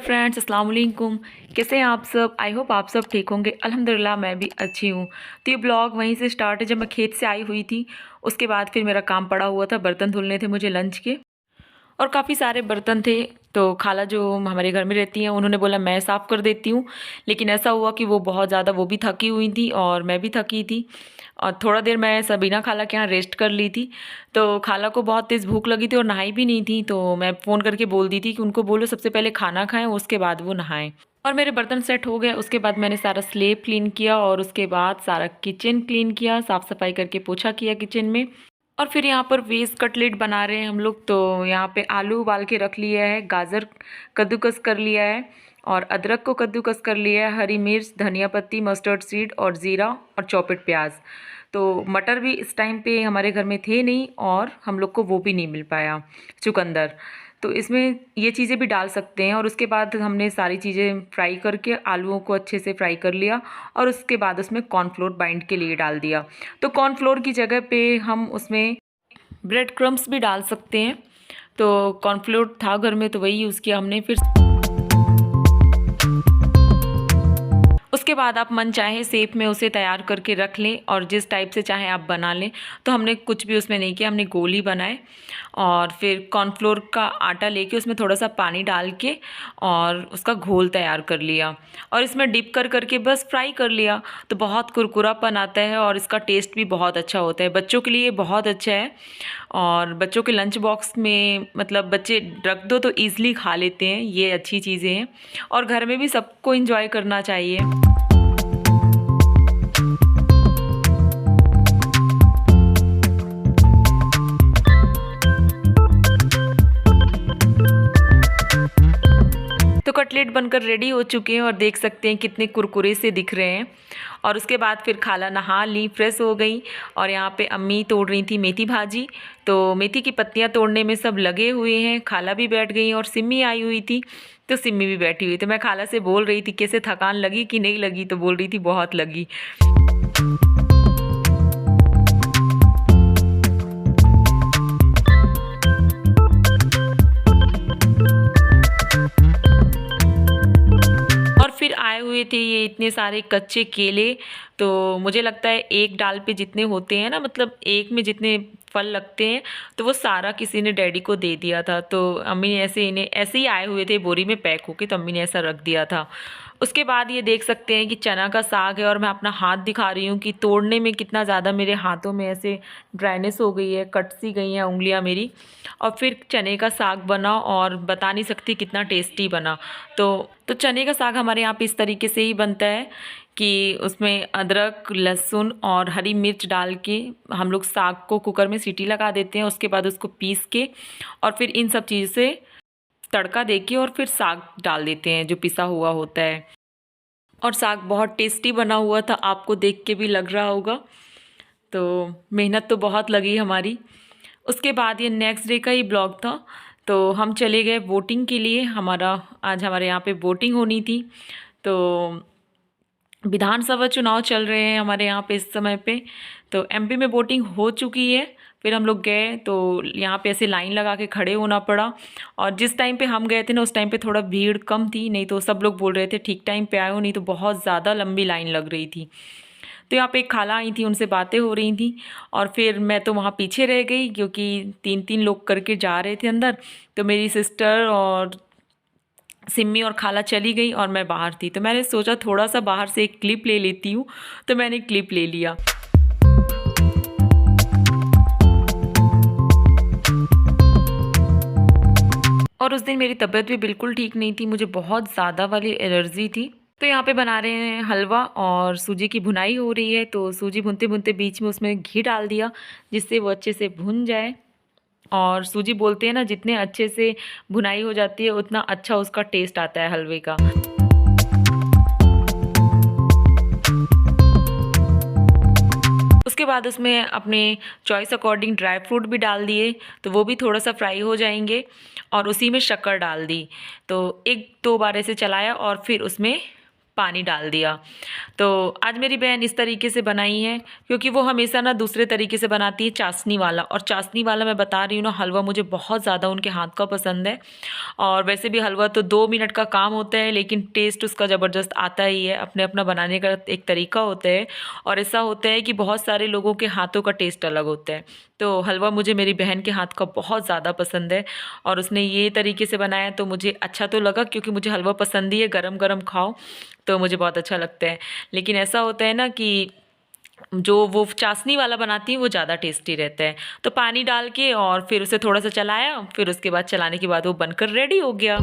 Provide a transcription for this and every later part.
Friends, अस्सलाम वालेकुम। कैसे हैं आप सब? आई होप आप सब ठीक होंगे। अल्हम्दुलिल्लाह मैं भी अच्छी हूँ। तो ये ब्लॉग वहीं से स्टार्ट है जब मैं खेत से आई हुई थी। उसके बाद फिर मेरा काम पड़ा हुआ था, बर्तन धुलने थे मुझे लंच के, और काफ़ी सारे बर्तन थे। तो खाला जो हमारे घर में रहती हैं उन्होंने बोला मैं साफ़ कर देती हूँ, लेकिन ऐसा हुआ कि वो बहुत ज़्यादा वो भी थकी हुई थी और मैं भी थकी थी। और थोड़ा देर मैं सबीना खाला के यहाँ रेस्ट कर ली थी। तो खाला को बहुत तेज़ भूख लगी थी और नहाई भी नहीं थी, तो मैं फ़ोन करके बोल दी थी कि उनको बोलो सबसे पहले खाना खाएं उसके बाद वो नहाएं। और मेरे बर्तन सेट हो गए। उसके बाद मैंने सारा स्लेब क्लीन किया और उसके बाद सारा किचन क्लीन किया, साफ़ सफाई करके पोछा किया किचन में। और फिर यहाँ पर वेज कटलेट बना रहे हैं हम लोग। तो यहाँ पे आलू उबाल के रख लिया है, गाजर कद्दूकस कर लिया है और अदरक को कद्दूकस कर लिया है, हरी मिर्च, धनिया पत्ती, मस्टर्ड सीड और ज़ीरा और चॉपेड प्याज। तो मटर भी इस टाइम पे हमारे घर में थे नहीं और हम लोग को वो भी नहीं मिल पाया, चुकंदर। तो इसमें ये चीज़ें भी डाल सकते हैं। और उसके बाद हमने सारी चीज़ें फ्राई करके आलूओं को अच्छे से फ्राई कर लिया और उसके बाद उसमें कॉर्नफ्लोर बाइंड के लिए डाल दिया। तो कॉर्नफ्लोर की जगह पे हम उसमें ब्रेड क्रम्स भी डाल सकते हैं। तो कॉर्नफ्लोर था घर में तो वही यूज़ किया हमने। फिर उसके बाद आप मन चाहे शेप में उसे तैयार करके रख लें और जिस टाइप से चाहें आप बना लें। तो हमने कुछ भी उसमें नहीं किया, हमने गोल ही बनाए। और फिर कॉर्नफ्लोर का आटा लेके उसमें थोड़ा सा पानी डाल के और उसका घोल तैयार कर लिया और इसमें डिप कर करके बस फ्राई कर लिया। तो बहुत कुरकुरापन आता है और इसका टेस्ट भी बहुत अच्छा होता है। बच्चों के लिए बहुत अच्छा है और बच्चों के लंच बॉक्स में मतलब बच्चे रख दो तो ईज़िली खा लेते हैं। ये अच्छी चीज़ें हैं और घर में भी सबको इंजॉय करना चाहिए। तो कटलेट बनकर रेडी हो चुके हैं और देख सकते हैं कितने कुरकुरे से दिख रहे हैं। और उसके बाद फिर खाला नहा ली, फ्रेश हो गई और यहाँ पे अम्मी तोड़ रही थी मेथी भाजी। तो मेथी की पत्तियाँ तोड़ने में सब लगे हुए हैं। खाला भी बैठ गई और सिम्मी आई हुई थी तो सिम्मी भी बैठी हुई। तो मैं खाला से बोल रही थी कैसे थकान लगी कि नहीं लगी, तो बोल रही थी बहुत लगी। फिर आए हुए थे ये इतने सारे कच्चे केले। तो मुझे लगता है एक डाल पे जितने होते हैं ना, मतलब एक में जितने फल लगते हैं, तो वो सारा किसी ने डैडी को दे दिया था। तो अम्मी ने ऐसे ही आए हुए थे बोरी में पैक होके, तो अम्मी ने ऐसा रख दिया था। उसके बाद ये देख सकते हैं कि चना का साग है और मैं अपना हाथ दिखा रही हूँ कि तोड़ने में कितना ज़्यादा मेरे हाथों में ऐसे ड्राइनेस हो गई है, कट सी गई हैं उंगलियाँ मेरी। और फिर चने का साग बना और बता नहीं सकती कितना टेस्टी बना। तो चने का साग हमारे यहाँ पे इस तरीके से ही बनता है कि उसमें अदरक, लहसुन और हरी मिर्च डाल के हम लोग साग को कुकर में सीटी लगा देते हैं। उसके बाद उसको पीस के और फिर इन सब चीज़ से तड़का देके और फिर साग डाल देते हैं जो पिसा हुआ होता है। और साग बहुत टेस्टी बना हुआ था, आपको देख के भी लग रहा होगा। तो मेहनत तो बहुत लगी हमारी। उसके बाद ये नेक्स्ट डे का ही ब्लॉग था। तो हम चले गए वोटिंग के लिए। आज हमारे यहाँ पे वोटिंग होनी थी। तो विधानसभा चुनाव चल रहे हैं हमारे यहाँ पे इस समय पे। तो एमपी में वोटिंग हो चुकी है। फिर हम लोग गए तो यहाँ पे ऐसे लाइन लगा के खड़े होना पड़ा। और जिस टाइम पे हम गए थे ना उस टाइम पे थोड़ा भीड़ कम थी, नहीं तो सब लोग बोल रहे थे ठीक टाइम पे आए हो, नहीं तो बहुत ज़्यादा लंबी लाइन लग रही थी। तो यहाँ पे एक खाला आई थी, उनसे बातें हो रही थी और फिर मैं तो वहाँ पीछे रह गई क्योंकि 3-3 लोग करके जा रहे थे अंदर। तो मेरी सिस्टर और सिम्मी और खाला चली गई और मैं बाहर थी। तो मैंने सोचा थोड़ा सा बाहर से एक क्लिप ले लेती हूँ, तो मैंने क्लिप ले लिया। और उस दिन मेरी तबीयत भी बिल्कुल ठीक नहीं थी, मुझे बहुत ज़्यादा वाली एलर्जी थी। तो यहाँ पे बना रहे हैं हलवा और सूजी की भुनाई हो रही है। तो सूजी भुनते भुनते बीच में उसमें घी डाल दिया जिससे वो अच्छे से भुन जाए। और सूजी बोलते हैं ना, जितने अच्छे से भुनाई हो जाती है उतना अच्छा उसका टेस्ट आता है हलवे का। उसके बाद उसमें अपने चॉइस अकॉर्डिंग ड्राई फ्रूट भी डाल दिए, तो वो भी थोड़ा सा फ्राई हो जाएंगे। और उसी में शक्कर डाल दी। तो 1-2 बार ऐसे चलाया और फिर उसमें पानी डाल दिया। तो आज मेरी बहन इस तरीके से बनाई है, क्योंकि वो हमेशा ना दूसरे तरीके से बनाती है, चाशनी वाला। और चाशनी वाला मैं बता रही हूँ ना, हलवा मुझे बहुत ज़्यादा उनके हाथ का पसंद है। और वैसे भी हलवा तो 2 मिनट का काम होता है, लेकिन टेस्ट उसका ज़बरदस्त आता ही है। अपने अपना बनाने का एक तरीका होता है, और ऐसा होता है कि बहुत सारे लोगों के हाथों का टेस्ट अलग होता है। तो हलवा मुझे मेरी बहन के हाथ का बहुत ज़्यादा पसंद है, और उसने ये तरीके से बनाया तो मुझे अच्छा तो लगा, क्योंकि मुझे हलवा पसंद ही है। गरम गरम खाओ तो मुझे बहुत अच्छा लगता है। लेकिन ऐसा होता है ना कि जो वो चाशनी वाला बनाती है वो ज़्यादा टेस्टी रहता है। तो पानी डाल के और फिर उसे थोड़ा सा चलाया, फिर उसके बाद चलाने के बाद वो बनकर रेडी हो गया।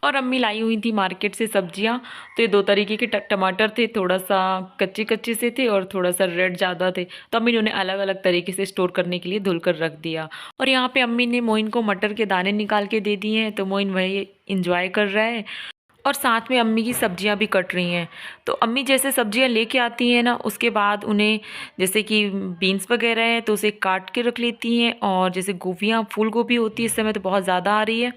और अम्मी लाई हुई थी मार्केट से सब्जियां। तो ये 2 तरीके के टमाटर थे, थोड़ा सा कच्चे कच्चे से थे और थोड़ा सा रेड ज़्यादा थे। तो अम्मी ने उन्हें अलग अलग तरीके से स्टोर करने के लिए धुल कर रख दिया। और यहाँ पे अम्मी ने मोइन को मटर के दाने निकाल के दे दिए हैं, तो मोइन वही इंजॉय कर रहा है। और साथ में अम्मी की सब्जियां भी कट रही हैं। तो अम्मी जैसे सब्जियां लेके आती हैं ना, उसके बाद उन्हें, जैसे कि बीन्स वगैरह है तो उसे काट के रख लेती हैं। और जैसे गोभियां, फूल गोभी होती है इस समय तो बहुत ज़्यादा आ रही है,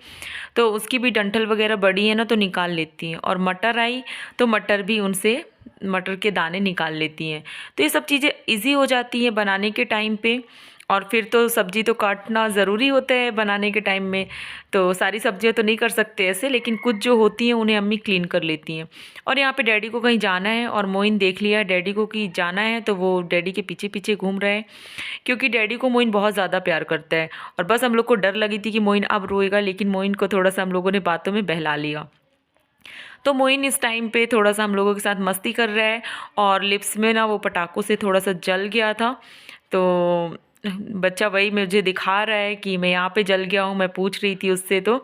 तो उसकी भी डंठल वगैरह बड़ी है ना, तो निकाल लेती हैं। और मटर आई तो मटर भी उनसे, मटर के दाने निकाल लेती हैं। तो ये सब चीज़ें ईज़ी हो जाती हैं बनाने के टाइम पे। और फिर तो सब्ज़ी तो काटना ज़रूरी होता है बनाने के टाइम में। तो सारी सब्जियां तो नहीं कर सकते ऐसे, लेकिन कुछ जो होती हैं उन्हें अम्मी क्लीन कर लेती हैं। और यहाँ पे डैडी को कहीं जाना है, और मोइन देख लिया डैडी को कि जाना है, तो वो डैडी के पीछे पीछे घूम रहे हैं, क्योंकि डैडी को मोइन बहुत ज़्यादा प्यार करता है। और बस हम लोग को डर लगी थी कि मोइन अब रोएगा, लेकिन मोइन को थोड़ा सा हम लोगों ने बातों में बहला लिया। तो मोइन इस टाइम पे थोड़ा सा हम लोगों के साथ मस्ती कर रहा है, और लिप्स में ना वो पटाखों से थोड़ा सा जल गया था। तो बच्चा वही मुझे दिखा रहा है कि मैं यहाँ पे जल गया हूँ, मैं पूछ रही थी उससे तो।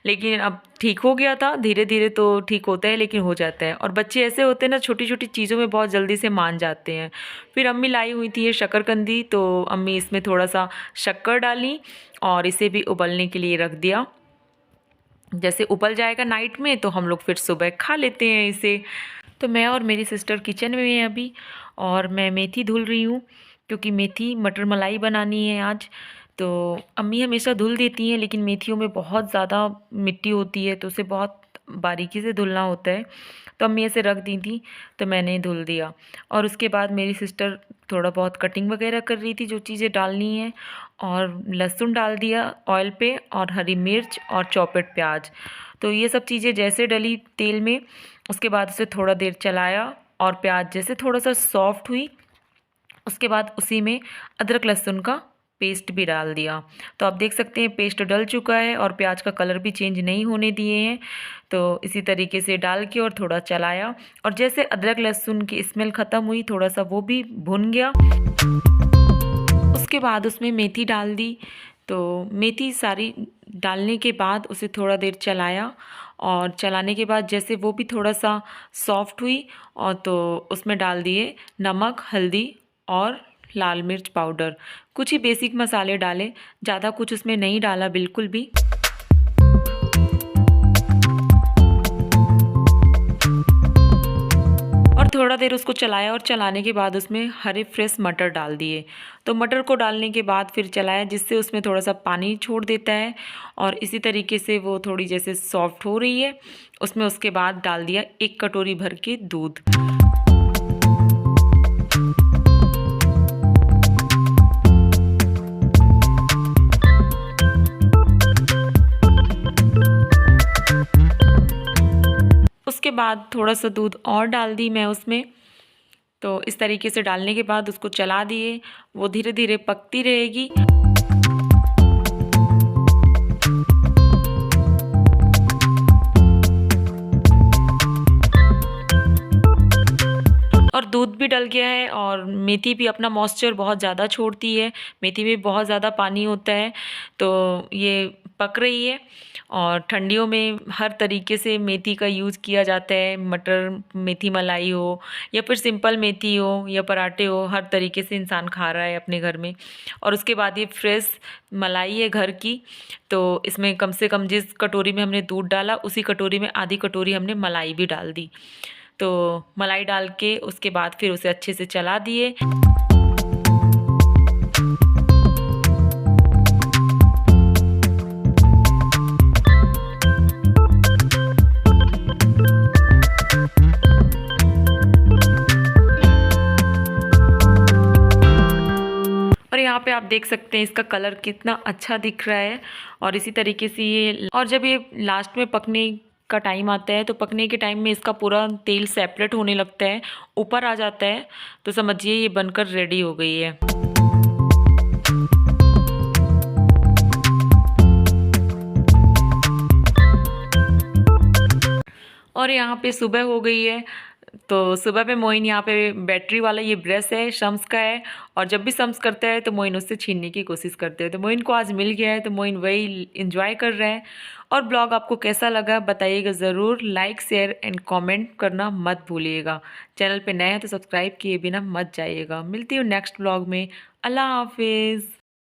लेकिन अब ठीक हो गया था, धीरे धीरे तो ठीक होता है, लेकिन हो जाता है। और बच्चे ऐसे होते हैं ना, छोटी छोटी चीज़ों में बहुत जल्दी से मान जाते हैं। फिर अम्मी लाई हुई थी ये शक्करकंदी, तो अम्मी इसमें थोड़ा सा शक्कर डाली और इसे भी उबलने के लिए रख दिया। जैसे उबल जाएगा नाइट में, तो हम लोग फिर सुबह खा लेते हैं इसे। तो मैं और मेरी सिस्टर किचन में हैं अभी, और मैं मेथी धुल रही हूँ, क्योंकि मेथी मटर मलाई बनानी है आज। तो अम्मी हमेशा धुल देती हैं, लेकिन मेथियों में बहुत ज़्यादा मिट्टी होती है, तो उसे बहुत बारीकी से धुलना होता है। तो अम्मी ऐसे रख दी थी, तो मैंने धुल दिया। और उसके बाद मेरी सिस्टर थोड़ा बहुत कटिंग वगैरह कर रही थी, जो चीज़ें डालनी है। और लहसुन डाल दिया ऑयल पे, और हरी मिर्च और चॉपेड प्याज। तो ये सब चीज़ें जैसे डली तेल में, उसके बाद उसे थोड़ा देर चलाया, और प्याज जैसे थोड़ा सा सॉफ्ट हुई, उसके बाद उसी में अदरक लहसुन का पेस्ट भी डाल दिया। तो आप देख सकते हैं पेस्ट डल चुका है, और प्याज का कलर भी चेंज नहीं होने दिए हैं। तो इसी तरीके से डाल के और थोड़ा चलाया, और जैसे अदरक लहसुन की स्मेल ख़त्म हुई, थोड़ा सा वो भी भुन गया। उसके बाद उसमें मेथी डाल दी। तो मेथी सारी डालने के बाद उसे थोड़ा देर चलाया, और चलाने के बाद जैसे वो भी थोड़ा सा सॉफ्ट हुई, और तो उसमें डाल दिए नमक, हल्दी और लाल मिर्च पाउडर। कुछ ही बेसिक मसाले डाले, ज़्यादा कुछ उसमें नहीं डाला बिल्कुल भी। और थोड़ा देर उसको चलाया, और चलाने के बाद उसमें हरे फ्रेश मटर डाल दिए। तो मटर को डालने के बाद फिर चलाया, जिससे उसमें थोड़ा सा पानी छोड़ देता है, और इसी तरीके से वो थोड़ी जैसे सॉफ्ट हो रही है, उसमें उसके बाद डाल दिया 1 कटोरी भर के दूध। उसके बाद थोड़ा सा दूध और डाल दी मैं उसमें। तो इस तरीके से डालने के बाद उसको चला दिए, वो धीरे धीरे पकती रहेगी। और दूध भी डल गया है, और मेथी भी अपना मॉइस्चर बहुत ज़्यादा छोड़ती है, मेथी में बहुत ज़्यादा पानी होता है। तो ये पक रही है, और ठंडियों में हर तरीके से मेथी का यूज़ किया जाता है। मटर मेथी मलाई हो, या फिर सिंपल मेथी हो, या पराठे हो, हर तरीके से इंसान खा रहा है अपने घर में। और उसके बाद ये फ्रेश मलाई है घर की, तो इसमें कम से कम जिस कटोरी में हमने दूध डाला, उसी कटोरी में आधी कटोरी हमने मलाई भी डाल दी। तो मलाई डाल के उसके बाद फिर उसे अच्छे से चला दिए। पे आप देख सकते हैं इसका कलर कितना अच्छा दिख रहा है। और इसी तरीके से ये, और जब ये लास्ट में पकने का टाइम आता है तो पकने के टाइम में इसका पूरा तेल सेपरेट होने लगता है, ऊपर आ जाता है, तो समझिए ये बनकर रेडी हो गई है। और यहाँ पे सुबह हो गई है, तो सुबह पे मोइन यहाँ पे बैटरी वाला ये ब्रश है, शम्स का है, और जब भी शम्स करता है तो मोइन उससे छीनने की कोशिश करते हैं। तो मोइन को आज मिल गया है तो मोइन वही इंजॉय कर रहे हैं। और ब्लॉग आपको कैसा लगा बताइएगा ज़रूर, लाइक शेयर एंड कमेंट करना मत भूलिएगा। चैनल पे नए हैं तो सब्सक्राइब किए बिना मत जाइएगा। मिलती हूँ नेक्स्ट ब्लॉग में। अल्लाह हाफिज़।